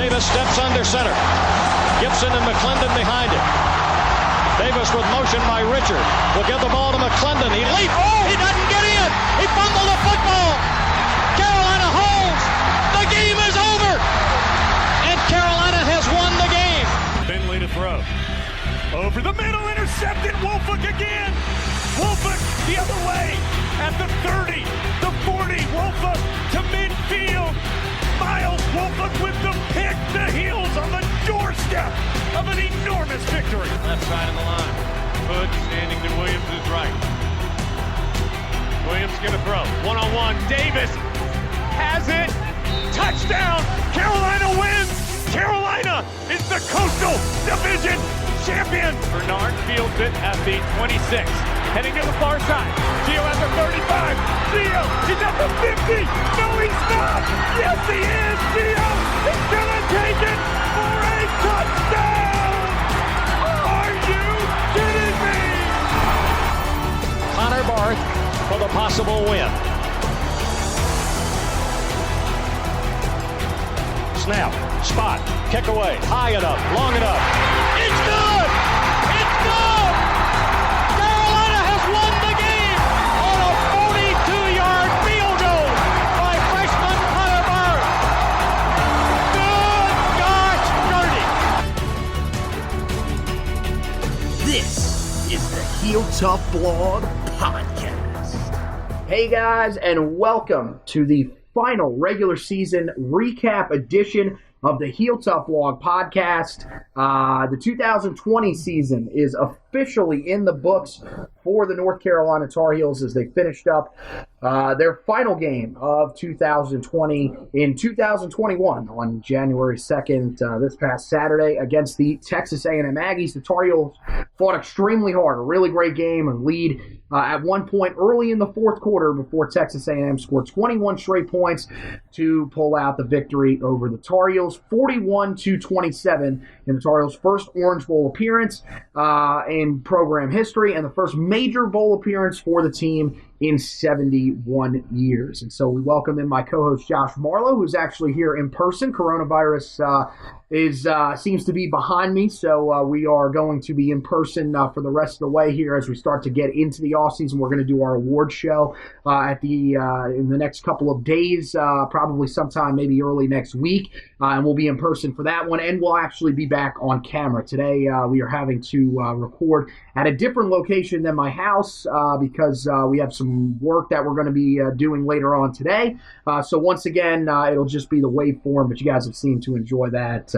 Davis steps under center. Gibson and McClendon behind him. Davis with motion by Richard. Will give the ball to McClendon. He leaps. Oh, he doesn't get in. He fumbled the football. Carolina holds. The game is over. And Carolina has won the game. Finley to throw. Over the middle, intercepted. Wolford again. Wolford the other way at the 30, the 40. Wolford to midfield. Miles Wolford with the pick. The heels on the doorstep of an enormous victory. Left side of the line. Hood standing to Williams' right. Williams going to throw. One-on-one. Davis has it. Touchdown. Carolina wins. Carolina is the Coastal Division champion. Bernard fields it at the 26. Heading to the far side. Gio at the 35. Gio is at the 50. No, he's not. Yes, he is. Gio is going to take it for a touchdown. Are you kidding me? Connor Barth for the possible win. Snap, spot, kick away, high enough, long enough. It's good! It's good! Carolina has won the game on a 42-yard field goal by freshman Connor Barth. Good gosh, dirty! This is the Heel Tough Blog Podcast. Hey guys, and welcome to the final regular season recap edition of the Heel Tough Blog Podcast. The 2020 season is officially in the books for the North Carolina Tar Heels as they finished up their final game of 2020 in 2021 on January 2nd, this past Saturday against the Texas A&M Aggies. The Tar Heels fought extremely hard, a really great game, a lead at one point early in the fourth quarter before Texas A&M scored 21 straight points to pull out the victory over the Tar Heels, 41-27 in the Tar Heels' first Orange Bowl appearance in program history and the first major bowl appearance for the team in 71 years. And so we welcome in my co-host Josh Marlowe, who's actually here in person. Coronavirus seems to be behind me, so we are going to be in person for the rest of the way here as we start to get into the offseason. We're going to do our award show in the next couple of days, probably sometime maybe early next week, and we'll be in person for that one, and we'll actually be back on camera. Today we are having to record at a different location than my house because we have some work that we're going to be doing later on today. So once again, it'll just be the waveform, but you guys have seemed to enjoy that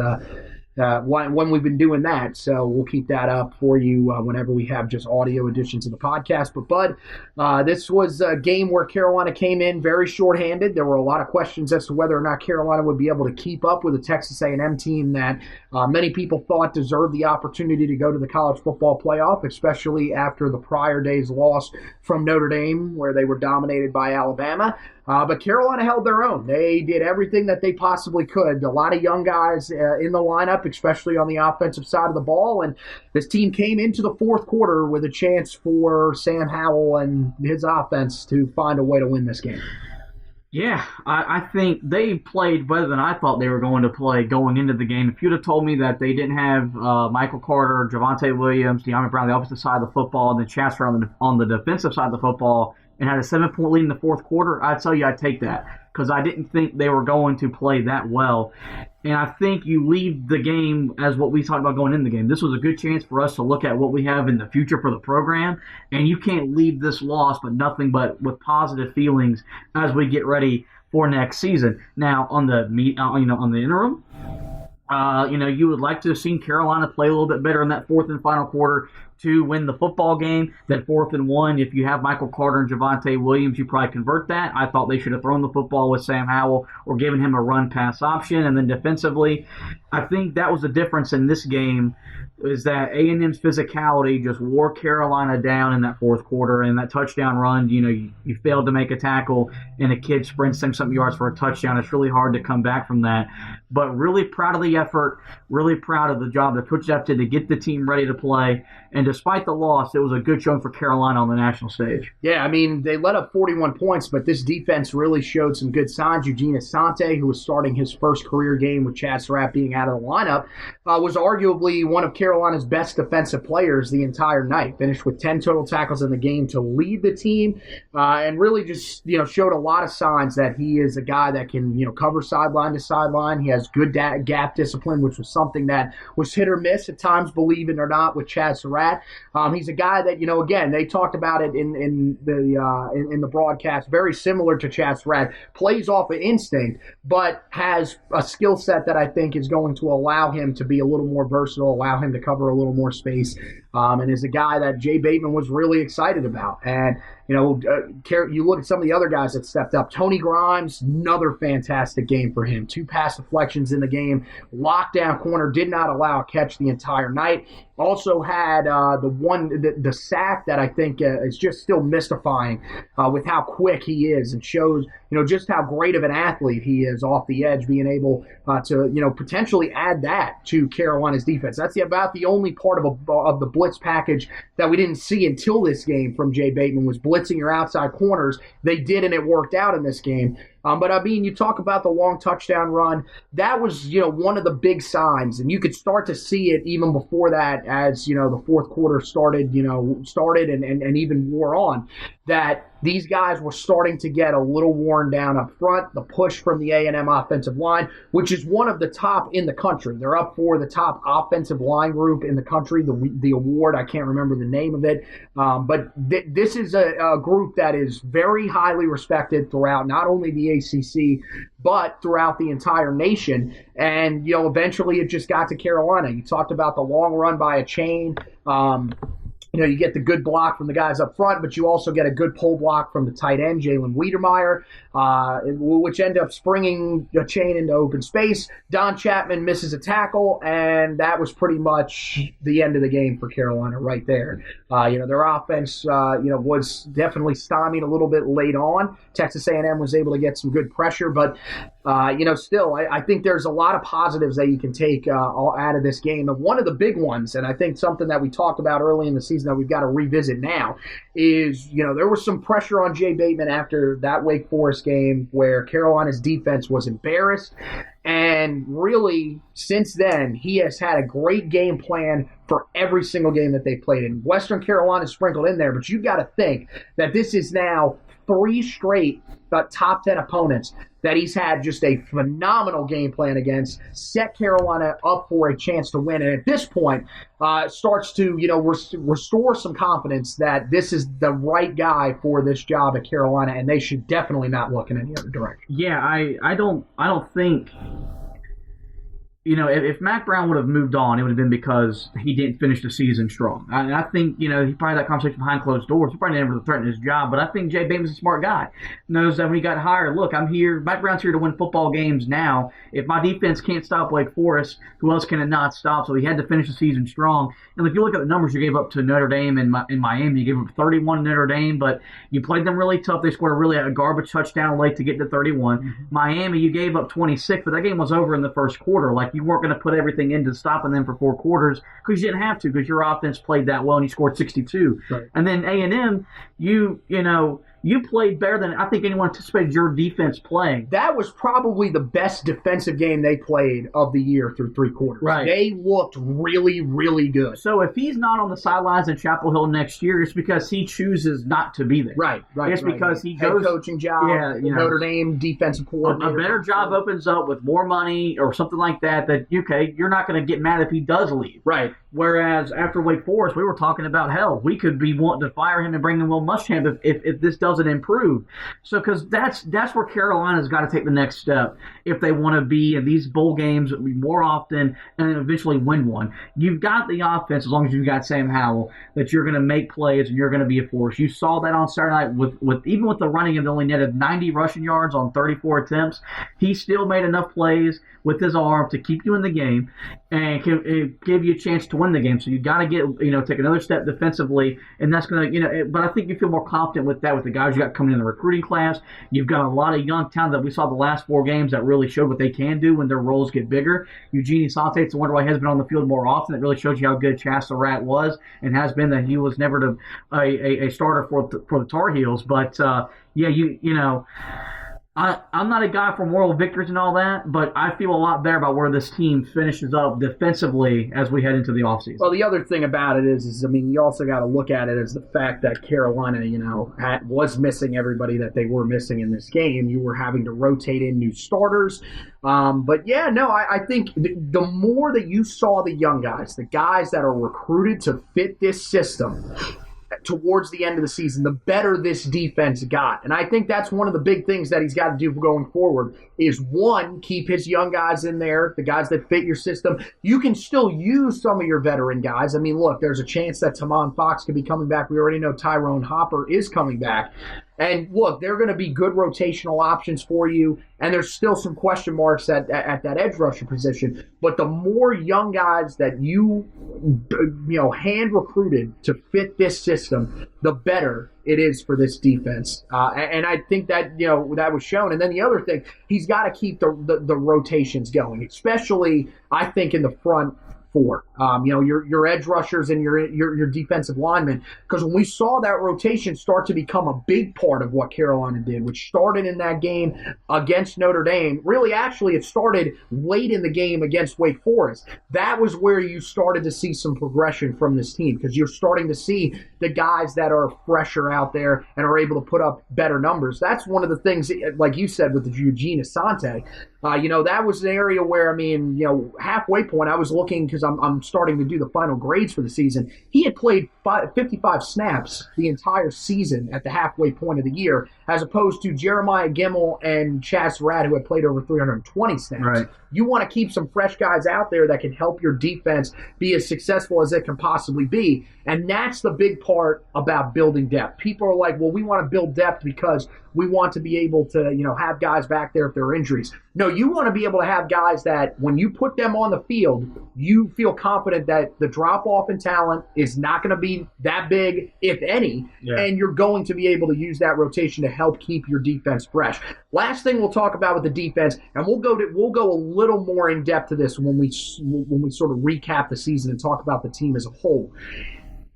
when we've been doing that. So we'll keep that up for you whenever we have just audio editions of the podcast. But Bud, this was a game where Carolina came in very shorthanded. There were a lot of questions as to whether or not Carolina would be able to keep up with a Texas A&M team that many people thought deserved the opportunity to go to the college football playoff, especially after the prior day's loss from Notre Dame, where they were dominated by Alabama. But Carolina held their own. They did everything that they possibly could. A lot of young guys in the lineup, especially on the offensive side of the ball. And this team came into the fourth quarter with a chance for Sam Howell and his offense to find a way to win this game. Yeah, I think they played better than I thought they were going to play going into the game. If you'd have told me that they didn't have Michael Carter, Javonte Williams, De'Ami Brown on the opposite side of the football, and then Chancellor on the defensive side of the football, and had a 7-point lead in the fourth quarter, I'd tell you I'd take that because I didn't think they were going to play that well. And I think you leave the game as what we talked about going in the game. This was a good chance for us to look at what we have in the future for the program, and you can't leave this loss but nothing but with positive feelings as we get ready for next season. Now, on the interim, you would like to have seen Carolina play a little bit better in that fourth and final quarter to win the football game. That 4th and 1, if you have Michael Carter and Javonte Williams, you probably convert that. I thought they should have thrown the football with Sam Howell or given him a run-pass option. And then defensively, I think that was the difference in this game is that A&M's physicality just wore Carolina down in that fourth quarter. And that touchdown run, you failed to make a tackle and a kid sprints something yards for a touchdown. It's really hard to come back from that. But really proud of the effort, really proud of the job the coaches have to get the team ready to play. And And despite the loss, it was a good showing for Carolina on the national stage. Yeah, I mean, they let up 41 points, but this defense really showed some good signs. Eugene Asante, who was starting his first career game with Chad Surratt being out of the lineup, was arguably one of Carolina's best defensive players the entire night. Finished with 10 total tackles in the game to lead the team, and really just showed a lot of signs that he is a guy that can cover sideline to sideline. He has good gap discipline, which was something that was hit or miss at times, believe it or not, with Chad Surratt. He's a guy that again, they talked about it in the broadcast, very similar to Chad Surratt, plays off of instinct, but has a skill set that I think is going to allow him to be a little more versatile, allow him to cover a little more space, and is a guy that Jay Bateman was really excited about. And you look at some of the other guys that stepped up. Tony Grimes, another fantastic game for him. 2 pass deflections in the game. Lockdown corner, did not allow a catch the entire night. Also had the sack that I think is just still mystifying with how quick he is, and shows just how great of an athlete he is off the edge, being able to potentially add that to Carolina's defense. That's about the only part of the blitz package that we didn't see until this game from Jay Bateman, was blitzing your outside corners. They did, and it worked out in this game. But I mean, you talk about the long touchdown run. That was, one of the big signs, and you could start to see it even before that, as the fourth quarter started and even wore on, that these guys were starting to get a little worn down up front. The push from the A&M offensive line, which is one of the top in the country. They're up for the top offensive line group in the country, the award. I can't remember the name of it. But this is a group that is very highly respected throughout not only the ACC, but throughout the entire nation. And, eventually it just got to Carolina. You talked about the long run by a chain. You get the good block from the guys up front, but you also get a good pull block from the tight end, Jalen Wiedemeyer, which end up springing a chain into open space. Don Chapman misses a tackle, and that was pretty much the end of the game for Carolina right there. Their offense, was definitely stymied a little bit late on. Texas A&M was able to get some good pressure, but still, I think there's a lot of positives that you can take out of this game. And one of the big ones, and I think something that we talked about early in the season that we've got to revisit now, is, there was some pressure on Jay Bateman after that Wake Forest game where Carolina's defense was embarrassed. And really, since then, he has had a great game plan for every single game that they played in. Western Carolina sprinkled in there, but you've got to think that this is now 3 straight top 10 opponents that he's had just a phenomenal game plan against, set Carolina up for a chance to win. And at this point, starts to, restore some confidence that this is the right guy for this job at Carolina, and they should definitely not look in any other direction. Yeah, I don't think, if Mac Brown would have moved on, it would have been because he didn't finish the season strong. I think, he probably had that conversation behind closed doors. He probably never threatened his job, but I think Jay Bateman's a smart guy. Knows that when he got hired, look, I'm here. Mac Brown's here to win football games now. If my defense can't stop Wake Forest, who else can it not stop? So he had to finish the season strong. And if you look at the numbers you gave up to Notre Dame in Miami, you gave up 31 to Notre Dame, but you played them really tough. They scored a garbage touchdown late to get to 31. Mm-hmm. Miami, you gave up 26, but that game was over in the first quarter. Like, you weren't going to put everything into stopping them for 4 quarters because you didn't have to, because your offense played that well and you scored 62. Right. And then A&M, you played better than I think anyone anticipated your defense playing. That was probably the best defensive game they played of the year through 3 quarters. Right. They looked really, really good. So if he's not on the sidelines in Chapel Hill next year, it's because he chooses not to be there. Right. It's because he goes head coaching job, Notre Dame defensive coordinator. A better job opens up with more money or something like that. That you're not going to get mad if he does leave. Right. Whereas after Wake Forest, we were talking about, hell, we could be wanting to fire him and bring in Will Muschamp if this doesn't improve. So, because that's where Carolina's got to take the next step if they want to be in these bowl games more often and eventually win one. You've got the offense, as long as you've got Sam Howell, that you're going to make plays and you're going to be a force. You saw that on Saturday night with even with the running game, only netted 90 rushing yards on 34 attempts. He still made enough plays with his arm to keep you in the game and give you a chance to win win the game. So you got to get, take another step defensively, and that's going to, but I think you feel more confident with that with the guys you got coming in the recruiting class. You've got a lot of young talent that we saw the last 4 games that really showed what they can do when their roles get bigger. Eugene Asante, it's a wonder why he has been on the field more often. It really shows you how good Chas Surratt was and has been, that he was never a starter for the Tar Heels. But, I'm not a guy for moral victories and all that, but I feel a lot better about where this team finishes up defensively as we head into the offseason. Well, the other thing about it is you also got to look at it as the fact that Carolina, was missing everybody that they were missing in this game. You were having to rotate in new starters. I think the more that you saw the young guys, the guys that are recruited to fit this system towards the end of the season, the better this defense got. And I think that's one of the big things that he's got to do going forward is, one, keep his young guys in there, the guys that fit your system. You can still use some of your veteran guys. I mean, look, there's a chance that Tamon Fox could be coming back. We already know Tyrone Hopper is coming back. And look, they're going to be good rotational options for you, and there's still some question marks at that edge rusher position. But the more young guys that you hand recruited to fit this system, the better it is for this defense. And I think that that was shown. And then the other thing, he's got to keep the rotations going, especially I think in the front 4. Your edge rushers and your defensive linemen, because when we saw that rotation start to become a big part of what Carolina did, which started in that game against Notre Dame, really actually it started late in the game against Wake Forest. That was where you started to see some progression from this team, because you're starting to see the guys that are fresher out there and are able to put up better numbers. That's one of the things, like you said, with the Eugene Asante. That was an area where, halfway point, I was looking, because I'm starting to do the final grades for the season. He had played 55 snaps the entire season at the halfway point of the year, as opposed to Jeremiah Gimmel and Chas Surratt, who had played over 320 snaps. Right. You want to keep some fresh guys out there that can help your defense be as successful as it can possibly be. And that's the big part about building depth. People are like, well, we want to build depth because we want to be able to, have guys back there if there are injuries. No, you want to be able to have guys that when you put them on the field, you feel confident that the drop-off in talent is not going to be that big, if any, and you're going to be able to use that rotation to help keep your defense fresh. Last thing we'll talk about with the defense, and we'll go a little more in depth to this when we sort of recap the season and talk about the team as a whole.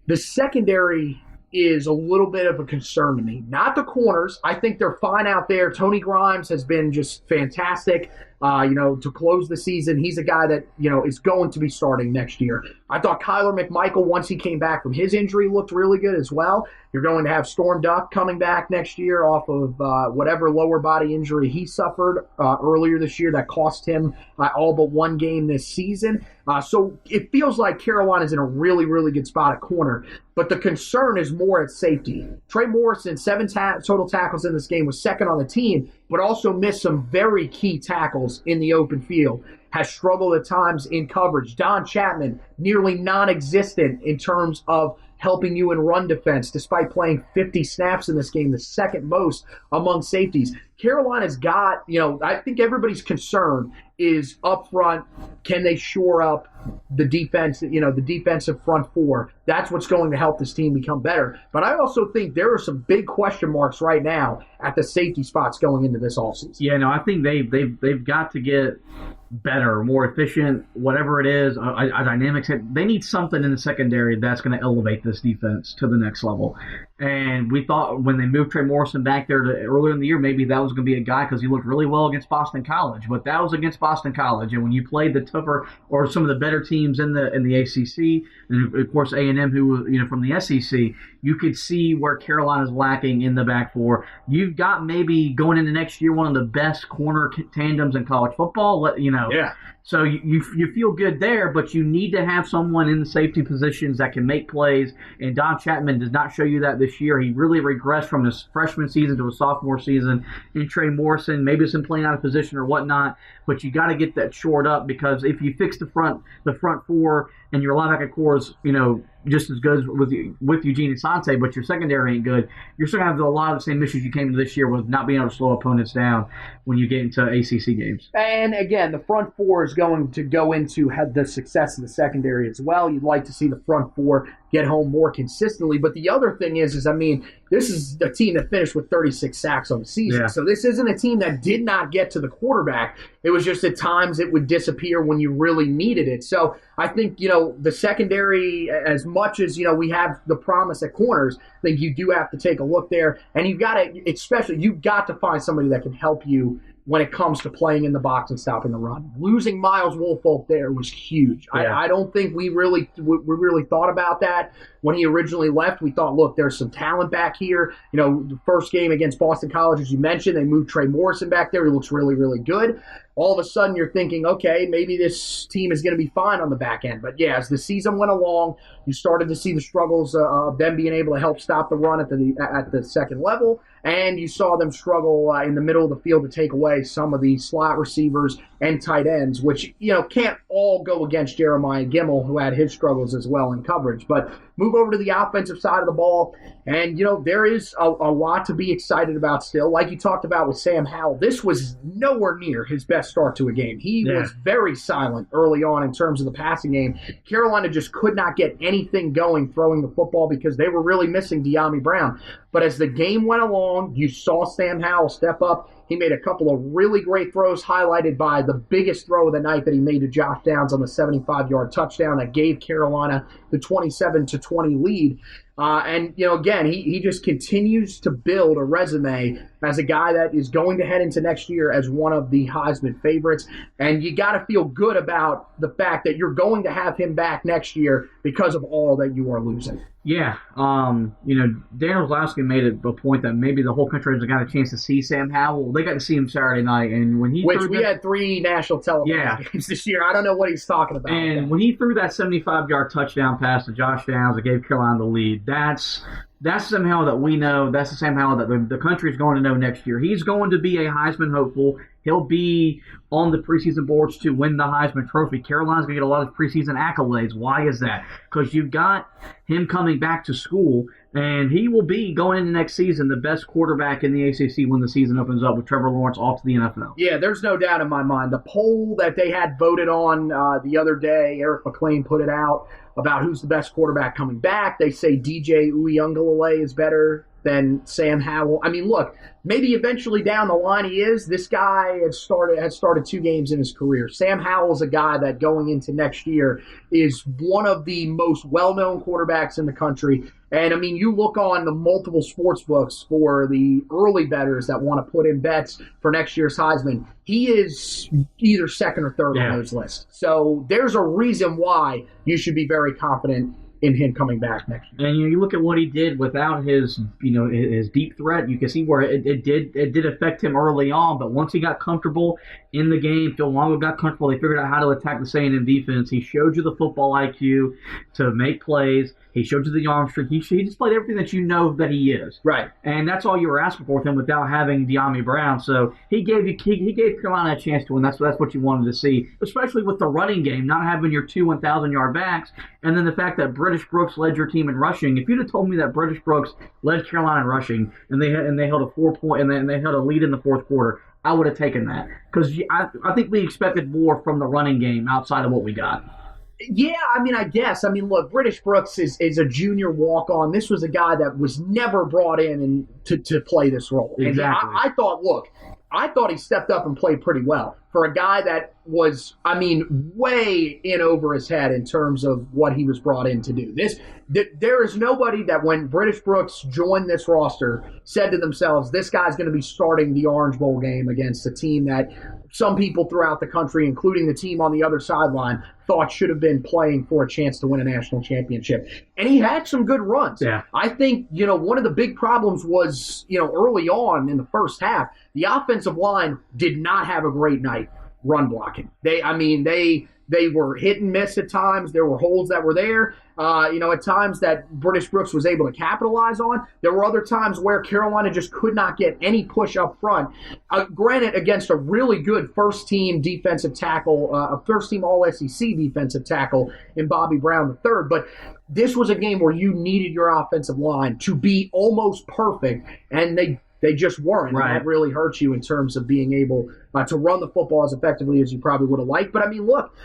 The secondary is a little bit of a concern to me. Not the corners. I think they're fine out there. Tony Grimes has been just fantastic. To close the season, he's a guy that, is going to be starting next year. I thought Kyler McMichael, once he came back from his injury, looked really good as well. You're going to have Storm Duck coming back next year off of whatever lower body injury he suffered earlier this year that cost him all but one game this season. So it feels like Carolina's in a really, really good spot at corner. But the concern is more at safety. Trey Morrison, 7 total tackles in this game, was second on the team, but also missed some very key tackles in the open field. Has struggled at times in coverage. Don Chapman, nearly non-existent in terms of helping you in run defense, despite playing 50 snaps in this game, the second most among safeties. Carolina's got, I think everybody's concern is up front, can they shore up the defense, the defensive front 4? That's what's going to help this team become better. But I also think there are some big question marks right now at the safety spots going into this offseason. Yeah, no, I think they've got to get better, more efficient, whatever it is, a dynamics. They need something in the secondary that's going to elevate this defense to the next level. And we thought when they moved Trey Morrison back there earlier in the year, maybe that was going to be a guy because he looked really well against Boston College. But that was against Boston College, and when you played the tougher or some of the better teams in the ACC, and of course A&M, who was from the SEC, you could see where Carolina's lacking in the back 4. You've got maybe going into next year one of the best corner tandems in college football. Yeah. So you feel good there, but you need to have someone in the safety positions that can make plays. And Don Chapman does not show you that this year. He really regressed from his freshman season to his sophomore season. And Trey Morrison, maybe it's him playing out of position or whatnot, but you got to get that shored up, because if you fix the front 4 and your linebacker core is just as good with Eugene Asante, but your secondary ain't good, you're still going to have a lot of the same issues you came to this year with not being able to slow opponents down when you get into ACC games. And again, the front four is going to go into the success of the secondary as well. You'd like to see the front four get home more consistently. But the other thing is this is a team that finished with 36 sacks on the season. Yeah. So this isn't a team that did not get to the quarterback. It was just at times it would disappear when you really needed it. So I think, the secondary, as much as, we have the promise at corners, I think you do have to take a look there. And you've got to find somebody that can help you when it comes to playing in the box and stopping the run. Losing Miles Woolfolk there was huge. Yeah. I don't think we really thought about that when he originally left. We thought, look, there's some talent back here. The first game against Boston College, as you mentioned, they moved Trey Morrison back there. He looks really, really good. All of a sudden, you're thinking, okay, maybe this team is going to be fine on the back end. But yeah, as the season went along, you started to see the struggles of them being able to help stop the run at the second level, and you saw them struggle in the middle of the field to take away some of the slot receivers and tight ends, which can't all go against Jeremiah Gimmel, who had his struggles as well in coverage. But move over to the offensive side of the ball, and there is a lot to be excited about still. Like you talked about with Sam Howell, this was nowhere near his best start to a game. He was very silent early on in terms of the passing game. Carolina just could not get anything going throwing the football because they were really missing De'Ami Brown. But as the game went along, you saw Sam Howell step up. He made a couple of really great throws, highlighted by the biggest throw of the night that he made to Josh Downs on the 75-yard touchdown that gave Carolina the 27-20 lead. Again, he just continues to build a resume as a guy that is going to head into next year as one of the Heisman favorites. And you got to feel good about the fact that you're going to have him back next year because of all that you are losing. Yeah. Dan Orlowski made a point that maybe the whole country hasn't got a chance to see Sam Howell. They got to see him Saturday night. And when he had 3 national televised games this year. I don't know what he's talking about. And when he threw that 75-yard touchdown pass to Josh Downs that gave Carolina the lead, that's somehow that we know. That's the somehow that the country is going to know next year. He's going to be a Heisman hopeful. He'll be on the preseason boards to win the Heisman Trophy. Carolina's going to get a lot of preseason accolades. Why is that? Because you've got him coming back to school, and he will be, going into next season, the best quarterback in the ACC when the season opens up with Trevor Lawrence off to the NFL. Yeah, there's no doubt in my mind. The poll that they had voted on the other day, Eric McLean put it out, about who's the best quarterback coming back. They say DJ Uiagalelei is better than Sam Howell. I mean, look, maybe eventually down the line he is. This guy has started 2 games in his career. Sam Howell is a guy that going into next year is one of the most well-known quarterbacks in the country. And, I mean, you look on the multiple sports books for the early bettors that want to put in bets for next year's Heisman. He is either second or third on those lists. So there's a reason why you should be very confident in him coming back next year. And you look at what he did without his deep threat. You can see where it did affect him early on, but once he got comfortable in the game, Phil Longo got comfortable. They figured out how to attack the A&M defense. He showed you the football IQ to make plays. He showed you the arm strength. He displayed everything that you know that he is. Right. And that's all you were asking for with him without having De'Ami Brown. So he gave Carolina a chance to win. That's what you wanted to see, especially with the running game, not having your 2 1,000-yard backs, and then the fact that British Brooks led your team in rushing. If you'd have told me that British Brooks led Carolina in rushing and they held a 4-point and they held a lead in the fourth quarter, I would have taken that, because I think we expected more from the running game outside of what we got. Yeah, I guess. Look, British Brooks is a junior walk-on. This was a guy that was never brought in to play this role. Exactly. And I thought he stepped up and played pretty well for a guy that was, way in over his head in terms of what he was brought in to do. There is nobody that when British Brooks joined this roster said to themselves, this guy's going to be starting the Orange Bowl game against a team that some people throughout the country, including the team on the other sideline, thought should have been playing for a chance to win a national championship. And he had some good runs. Yeah. I think, one of the big problems was, early on in the first half, the offensive line did not have a great night run blocking. They were hit and miss at times. There were holes that were there, at times that British Brooks was able to capitalize on. There were other times where Carolina just could not get any push up front. Granted, against a really good first-team defensive tackle, a first-team All-SEC defensive tackle in Bobby Brown III. But this was a game where you needed your offensive line to be almost perfect, and they just weren't. Right. And that really hurts you in terms of being able to run the football as effectively as you probably would have liked. But, I mean, look,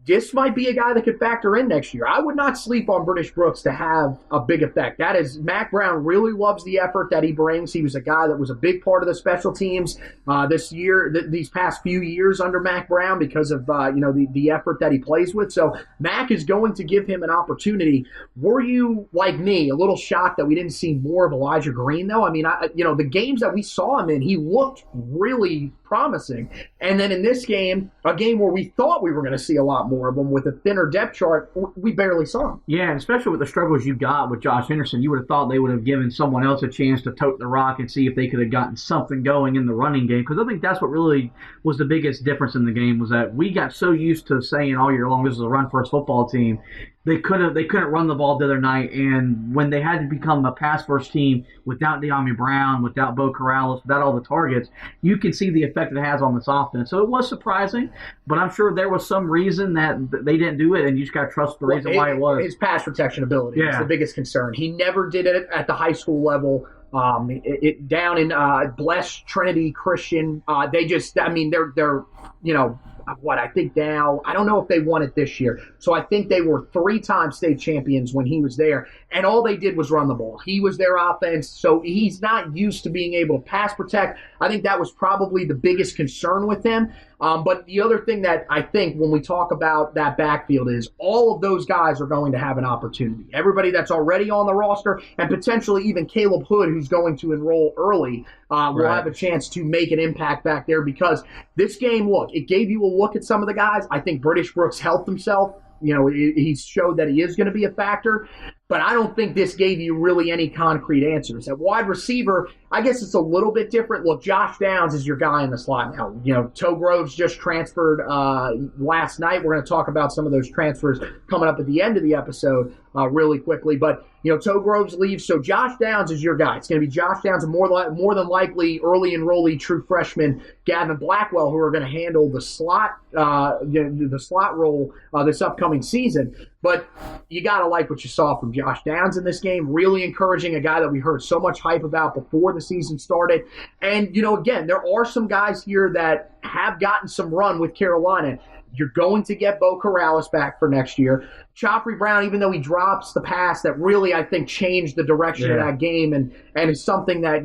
this might be a guy that could factor in next year. I would not sleep on British Brooks to have a big effect. That is, Mac Brown really loves the effort that he brings. He was a guy that was a big part of the special teams this year, these past few years under Mac Brown because of the effort that he plays with. So Mac is going to give him an opportunity. Were you, like me, a little shocked that we didn't see more of Elijah Green, though? I mean, the games that we saw him in, he looked really promising. And then in this game, a game where we thought we were going to see a lot more of them with a thinner depth chart, we barely saw him. Yeah, and especially with the struggles you got with Josh Henderson, you would have thought they would have given someone else a chance to tote the rock and see if they could have gotten something going in the running game. Because I think that's what really was the biggest difference in the game, was that we got so used to saying all year long, this is a run-first football team. They couldn't run the ball the other night, and when they had to become a pass-first team without De'Ami Brown, without Bo Corrales, without all the targets, you can see the effect it has on this offense. So it was surprising, but I'm sure there was some reason that they didn't do it, and you just got to trust the reason why it was. His pass protection ability is the biggest concern. He never did it at the high school level. Down in Blessed Trinity Christian, they're I think now, I don't know if they won it this year. So I think they were 3-time state champions when he was there. And all they did was run the ball. He was their offense. So he's not used to being able to pass protect. I think that was probably the biggest concern with him. But the other thing that I think when we talk about that backfield is all of those guys are going to have an opportunity. Everybody that's already on the roster, and potentially even Caleb Hood, who's going to enroll early, will have a chance to make an impact back there, because this game, look, it gave you a look at some of the guys. I think British Brooks helped himself. He showed that he is going to be a factor. But I don't think this gave you really any concrete answers. At wide receiver, I guess it's a little bit different. Look, Josh Downs is your guy in the slot now. Toe Groves just transferred last night. We're going to talk about some of those transfers coming up at the end of the episode really quickly. But, Toe Groves leaves, so Josh Downs is your guy. It's going to be Josh Downs and more than likely early enrollee true freshman Gavin Blackwell, who are going to handle the slot role this upcoming season. But you got to like what you saw from Josh Downs in this game. Really encouraging, a guy that we heard so much hype about before the season started. And, again, there are some guys here that have gotten some run with Carolina. You're going to get Bo Corrales back for next year. Joffrey Brown, even though he drops the pass, that really, I think, changed the direction of that game and is something that,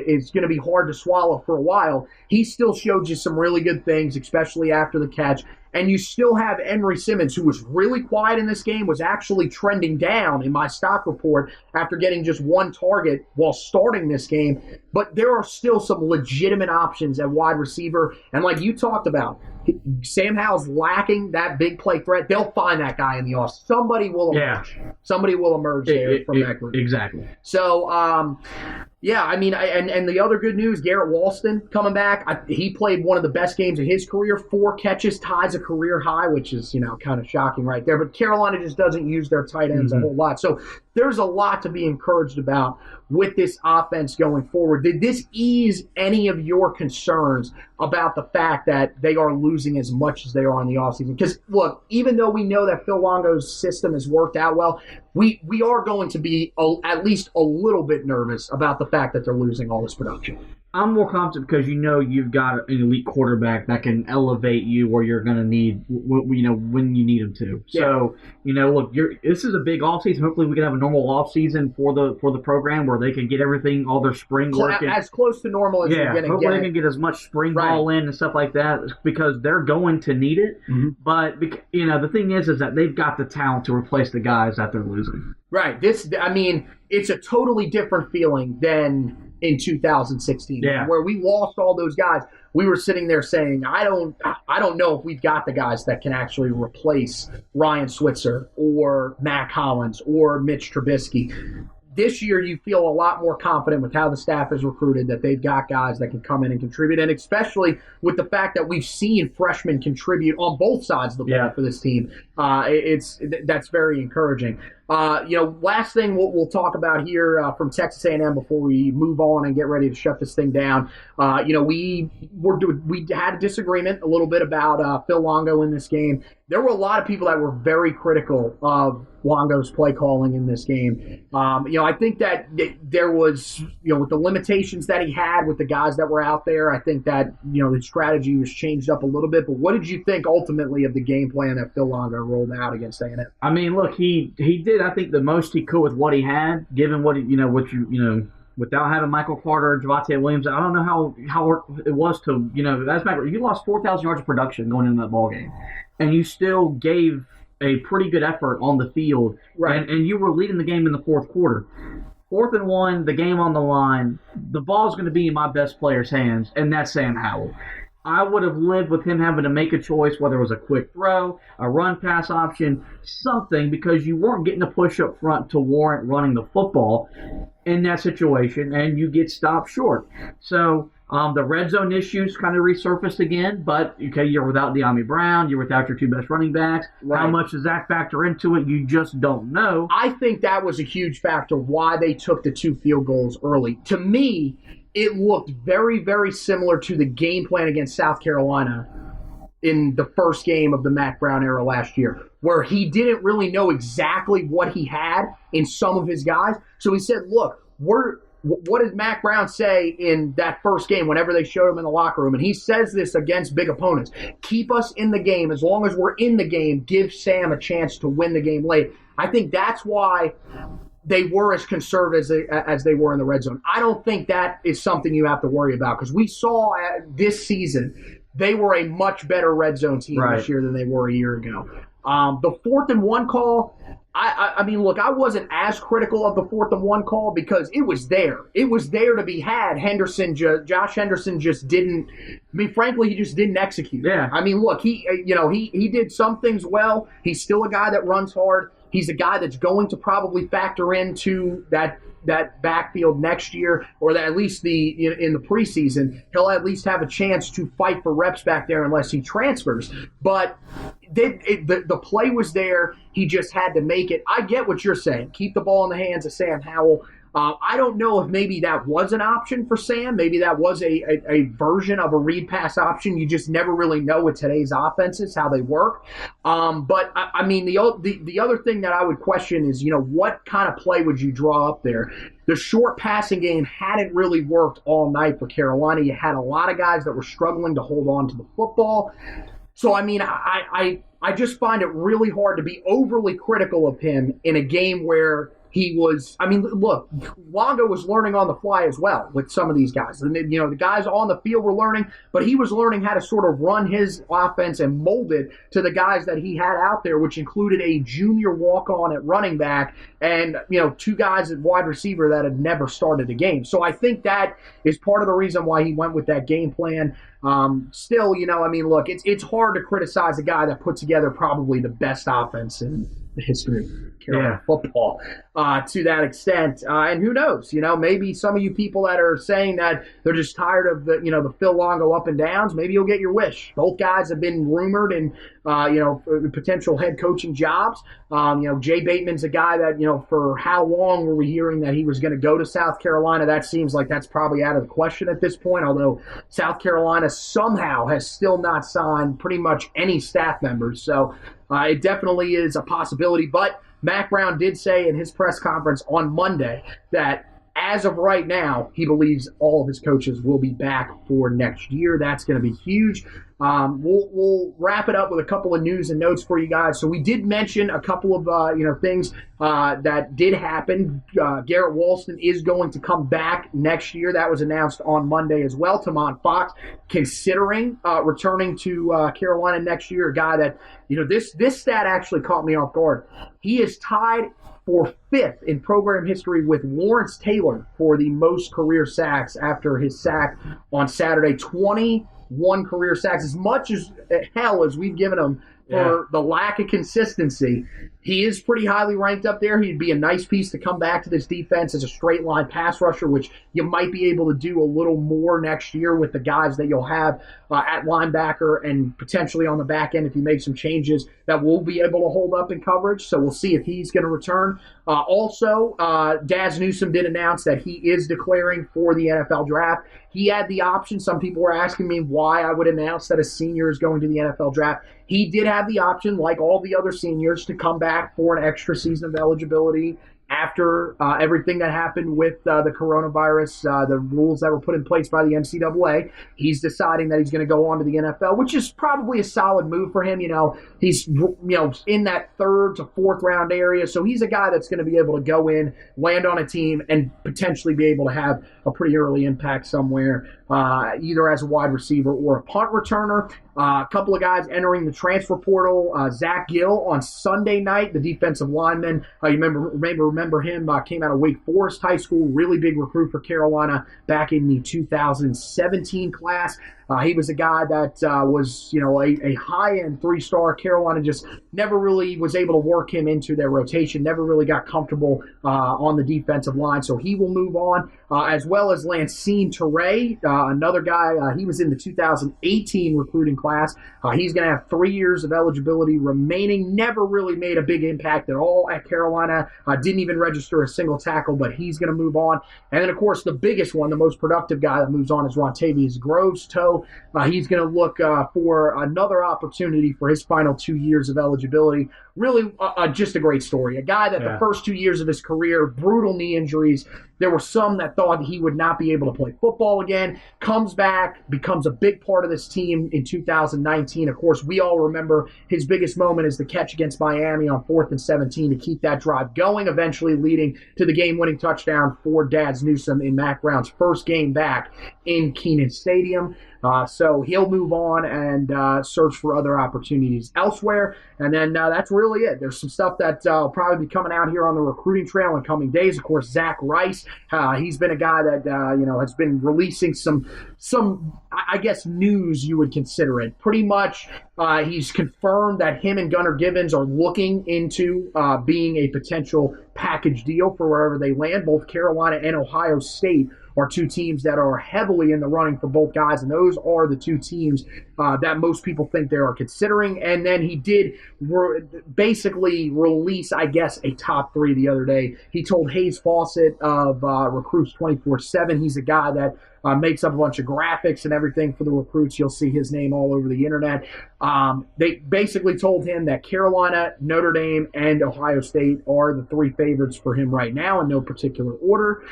is going to be hard to swallow for a while. He still showed you some really good things, especially after the catch. And you still have Henry Simmons, who was really quiet in this game, was actually trending down in my stock report after getting just one target while starting this game. But there are still some legitimate options at wide receiver. And like you talked about, Sam Howell's lacking that big play threat. They'll find that guy in the offseason. Somebody will emerge. Yeah. Somebody will emerge there from that group. Exactly. So, and the other good news, Garrett Walston coming back. He played one of the best games of his career. 4 catches, ties a career high, which is, kind of shocking right there. But Carolina just doesn't use their tight ends a whole lot. So there's a lot to be encouraged about with this offense going forward. Did this ease any of your concerns about the fact that they are losing as much as they are in the offseason? Because, look, even though we know that Phil Longo's system has worked out well, we are going to be at least a little bit nervous about the fact that they're losing all this production. I'm more confident because you've got an elite quarterback that can elevate you where you're going to need, when you need him to. Yeah. So, look, this is a big offseason. Hopefully we can have a normal offseason for the program where they can get everything, all their spring work. As close to normal as you're going to get. Hopefully they can get as much spring ball in and stuff like that, because they're going to need it. Mm-hmm. But, the thing is that they've got the talent to replace the guys that they're losing. Right. It's a totally different feeling than in 2016, where we lost all those guys. We were sitting there saying, I don't know if we've got the guys that can actually replace Ryan Switzer or Mac Hollins or Mitch Trubisky. This year, you feel a lot more confident with how the staff is recruited, that they've got guys that can come in and contribute, and especially with the fact that we've seen freshmen contribute on both sides of the ball for this team. That's very encouraging. Last thing we'll talk about here from Texas A&M before we move on and get ready to shut this thing down. We had a disagreement a little bit about Phil Longo in this game. There were a lot of people that were very critical of Longo's play calling in this game. I think that there was, with the limitations that he had with the guys that were out there, I think that, the strategy was changed up a little bit. But what did you think ultimately of the game plan that Phil Longo rolled out against A&M? I mean, look, he did, I think, the most he could with what he had, given without having Michael Carter, Javonte Williams. I don't know how it was to, you lost 4,000 yards of production going into that ball game, and you still gave a pretty good effort on the field, right? And you were leading the game in the fourth quarter. 4th and 1, the game on the line. The ball's going to be in my best player's hands, and that's Sam Howell. I would have lived with him having to make a choice, whether it was a quick throw, a run-pass option, something, because you weren't getting a push up front to warrant running the football in that situation, and you get stopped short. So the red zone issues kind of resurfaced again, but okay, you're without De'Ami Brown, you're without your two best running backs. Right. How much does that factor into it? You just don't know. I think that was a huge factor why they took the 2 field goals early. To me, it looked very, very similar to the game plan against South Carolina in the first game of the Mac Brown era last year, where he didn't really know exactly what he had in some of his guys. So he said, look, what did Mac Brown say in that first game whenever they showed him in the locker room? And he says this against big opponents. Keep us in the game. As long as we're in the game, give Sam a chance to win the game late. I think that's why they were as conservative as they were in the red zone. I don't think that is something you have to worry about, because we saw this season they were a much better red zone team this year than they were a year ago. The 4th and 1 call, I mean, look, I wasn't as critical of the 4th and 1 call because it was there. It was there to be had. Josh Henderson just didn't. I mean, frankly, he just didn't execute. Yeah. I mean, look, he did some things well. He's still a guy that runs hard. He's a guy that's going to probably factor into that backfield next year, or that at least in the preseason, he'll at least have a chance to fight for reps back there unless he transfers. But the play was there. He just had to make it. I get what you're saying. Keep the ball in the hands of Sam Howell. I don't know if maybe that was an option for Sam. Maybe that was a version of a read pass option. You just never really know with today's offenses how they work. But I mean, the other thing that I would question is, what kind of play would you draw up there? The short passing game hadn't really worked all night for Carolina. You had a lot of guys that were struggling to hold on to the football. So, I mean, I just find it really hard to be overly critical of him in a game where he was, I mean, look, Longo was learning on the fly as well with some of these guys. And, the guys on the field were learning, but he was learning how to sort of run his offense and mold it to the guys that he had out there, which included a junior walk-on at running back and, 2 guys at wide receiver that had never started a game. So I think that is part of the reason why he went with that game plan. Still, I mean, look, it's hard to criticize a guy that put together probably the best offense in the history of Carolina football to that extent. And who knows, maybe some of you people that are saying that they're just tired of the Phil Longo up and downs, maybe you'll get your wish. Both guys have been rumored in, potential head coaching jobs. Jay Bateman's a guy that, for how long were we hearing that he was going to go to South Carolina? That seems like that's probably out of the question at this point, although South Carolina somehow has still not signed pretty much any staff members. So it definitely is a possibility. But Mac Brown did say in his press conference on Monday that as of right now, he believes all of his coaches will be back for next year. That's going to be huge. We'll wrap it up with a couple of news and notes for you guys. So we did mention a couple of things that did happen. Garrett Walston is going to come back next year. That was announced on Monday as well. Tamon Fox considering returning to Carolina next year. A guy that this stat actually caught me off guard. He is tied for 5th in program history with Lawrence Taylor for the most career sacks after his sack on Saturday. 21 career sacks. As much as hell as we've given him for the lack of consistency, he is pretty highly ranked up there. He'd be a nice piece to come back to this defense as a straight line pass rusher, which you might be able to do a little more next year with the guys that you'll have at linebacker and potentially on the back end if you make some changes that will be able to hold up in coverage. So we'll see if he's going to return. Also, Daz Newsome did announce that he is declaring for the NFL draft. He had the option. Some people were asking me why I would announce that a senior is going to the NFL draft. He did have the option, like all the other seniors, to come back for an extra season of eligibility after everything that happened with the coronavirus, the rules that were put in place by the NCAA. He's deciding that he's going to go on to the NFL, which is probably a solid move for him. He's in that third to fourth round area, so he's a guy that's going to be able to go in, land on a team, and potentially be able to have a pretty early impact somewhere, either as a wide receiver or a punt returner. A couple of guys entering the transfer portal. Zach Gill on Sunday night, the defensive lineman. You remember him, came out of Wake Forest High School, really big recruit for Carolina back in the 2017 class. He was a guy that was, a high-end three-star. Carolina just never really was able to work him into their rotation, never really got comfortable on the defensive line, so he will move on, as well as Lancine Teray, another guy. He was in the 2018 recruiting class. He's going to have 3 years of eligibility remaining, never really made a big impact at all at Carolina, didn't even register a single tackle, but he's going to move on. And then, of course, the biggest one, the most productive guy that moves on is Rontavious Groves-Toe. He's going to look for another opportunity for his final 2 years of eligibility. Really just a great story. A guy that the first 2 years of his career, brutal knee injuries. There were some that thought he would not be able to play football again. Comes back, becomes a big part of this team in 2019. Of course, we all remember his biggest moment is the catch against Miami on 4th and 17 to keep that drive going, eventually leading to the game-winning touchdown for Daz Newsome in Mack Brown's first game back in Kenan Stadium. So he'll move on and search for other opportunities elsewhere. And then that's really it. There's some stuff that will probably be coming out here on the recruiting trail in coming days. Of course, Zach Rice, he's been a guy that has been releasing some I guess news you would consider it. Pretty much he's confirmed that him and Gunnar Givens are looking into being a potential package deal for wherever they land. Both Carolina and Ohio State are two teams that are heavily in the running for both guys, and those are the two teams that most people think they are considering. And then he did basically release, I guess, a top three the other day. He told Hayes Fawcett of Recruits 24/7, he's a guy that makes up a bunch of graphics and everything for the recruits. You'll see his name all over the internet. They basically told him that Carolina, Notre Dame, and Ohio State are the three favorites for him right now in no particular order.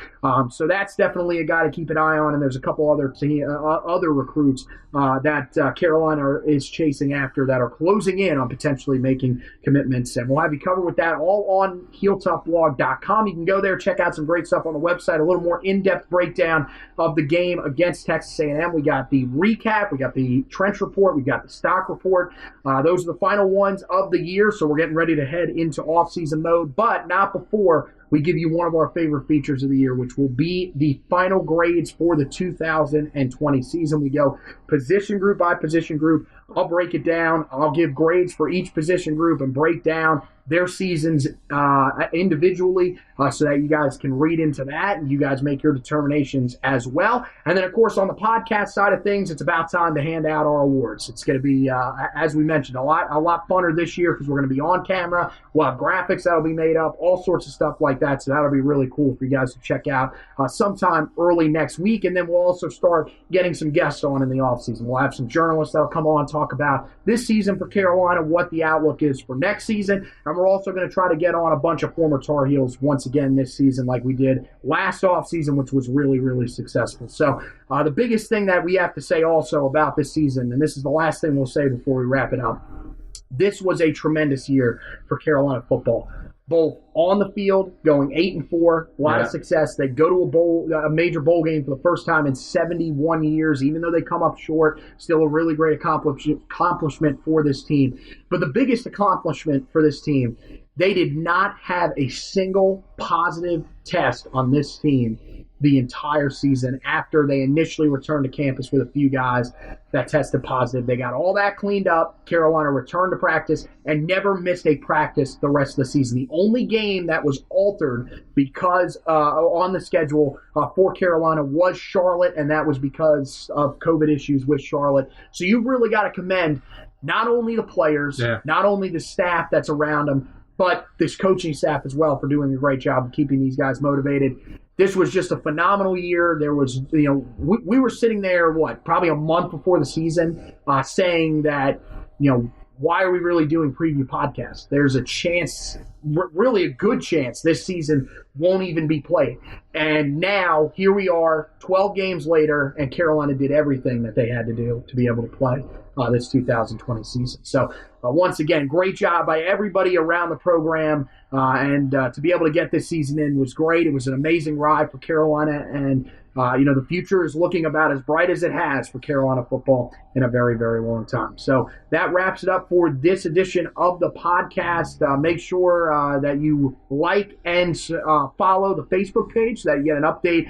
So that's definitely a guy to keep an eye on. And there's a couple other recruits that Carolina is chasing after that are closing in on potentially making commitments. And we'll have you covered with that all on HeelToughBlog.com. You can go there, check out some great stuff on the website, a little more in-depth breakdown of the game against Texas A&M. We got the recap, we got the trench report, we got the stock report. Those are the final ones of the year, so we're getting ready to head into off-season mode, but not before we give you one of our favorite features of the year, which will be the final grades for the 2020 season. We go position group by position group. I'll break it down. I'll give grades for each position group and break down their seasons individually so that you guys can read into that and you guys make your determinations as well. And then, of course, on the podcast side of things, it's about time to hand out our awards. It's going to be, as we mentioned, a lot funner this year because we're going to be on camera. We'll have graphics that'll be made up, all sorts of stuff like that. So that'll be really cool for you guys to check out sometime early next week. And then we'll also start getting some guests on in the offseason. We'll have some journalists that'll come on and talk about this season for Carolina, what the outlook is for next season. And we're also going to try to get on a bunch of former Tar Heels once again this season like we did last offseason, which was really, really successful. So the biggest thing that we have to say also about this season, and this is the last thing we'll say before we wrap it up, this was a tremendous year for Carolina football. Both on the field, going 8-4, a lot of success. They go to a major bowl game for the first time in 71 years, even though they come up short. Still a really great accomplishment for this team. But the biggest accomplishment for this team, they did not have a single positive test on this team the entire season after they initially returned to campus with a few guys that tested positive. They got all that cleaned up. Carolina returned to practice and never missed a practice the rest of the season. The only game that was altered because on the schedule for Carolina was Charlotte, and that was because of COVID issues with Charlotte. So you've really got to commend not only the players, not only the staff that's around them, but this coaching staff as well for doing a great job of keeping these guys motivated. This was just a phenomenal year. There was, we were sitting there, probably a month before the season saying that, why are we really doing preview podcasts? There's a chance, really a good chance, this season won't even be played. And now, here we are, 12 games later, and Carolina did everything that they had to do to be able to play this 2020 season. So, once again, great job by everybody around the program. And to be able to get this season in was great. It was an amazing ride for Carolina. And, the future is looking about as bright as it has for Carolina football in a very, very long time. So that wraps it up for this edition of the podcast. Make sure that you like and follow the Facebook page so that you get an update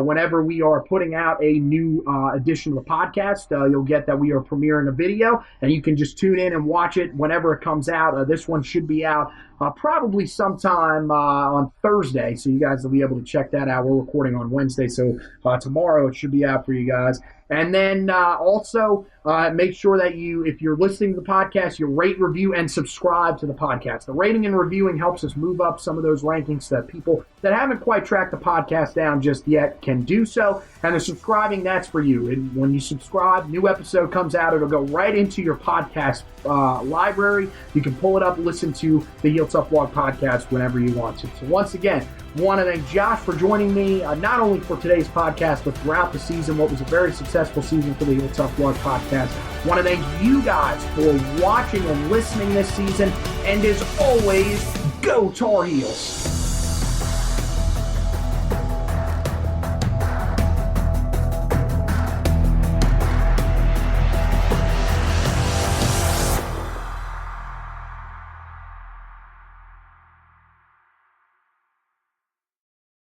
whenever we are putting out a new edition of the podcast. You'll get that we are premiering a video, and you can just tune in and watch it whenever it comes out. This one should be out probably sometime on Thursday, so you guys will be able to check that out. We're recording on Wednesday, so tomorrow it should be out for you guys. And then also make sure that if you're listening to the podcast, you rate, review, and subscribe to the podcast. The rating and reviewing helps us move up some of those rankings so that people that haven't quite tracked the podcast down just yet can do so. And the subscribing, that's for you. And when you subscribe, new episode comes out, it'll go right into your podcast library. You can pull it up, listen to the Heel Tough Blog podcast whenever you want to. So once again, want to thank Josh for joining me, not only for today's podcast, but throughout the season, what was a very successful season for the Heel Tough Blog podcast. Want to thank you guys for watching and listening this season. And as always, go Tar Heels!